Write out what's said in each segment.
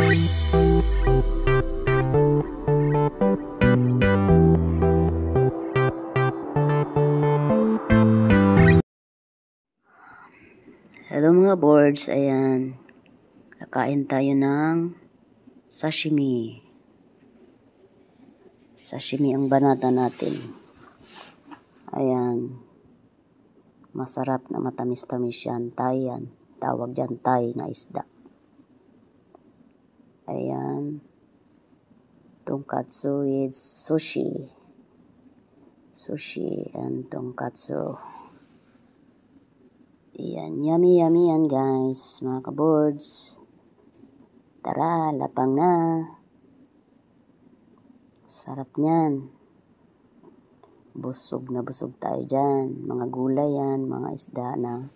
Hello mga boards, ayan. Kakain tayo ng sashimi. Sashimi ang banata natin. Ayan. Masarap na matamis-tamis yan. Thai yan. Tawag dyan Thai na isda. Ayan. Tonkatsu with sushi. Sushi and tonkatsu. Ayan, yummy yan guys, mga ka-boards. Tara, lapang na. Sarap niyan. Busog na busog tayo dyan. Mga gulay yan, mga isda na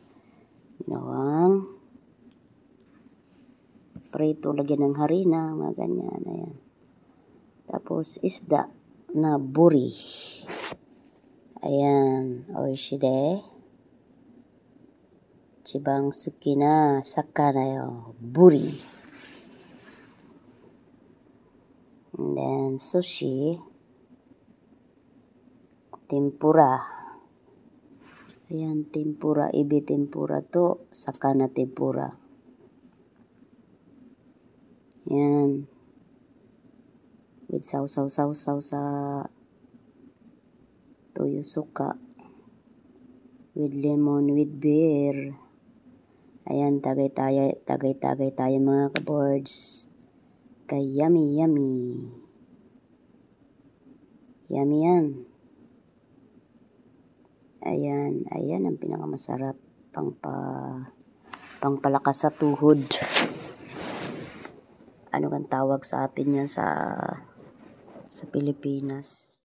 ginawang prito, lagyan ng harina, mga ganyan. Ayan. Tapos isda na buri. Ayan, oishide. Chibang suki na sakana yo, buri. And then sushi, tempura. Ayan, tempura, ebi tempura to, sakana tempura. Ayan. With sausaw sa toyo suka. With lemon, with beer. Ayan, tagay tayo mga ka-boards. Kay yummy. Yummy yan. Ayan ang pinakamasarap pangpalakas sa tuhod. Ano kang tawag sa atin yan sa Pilipinas?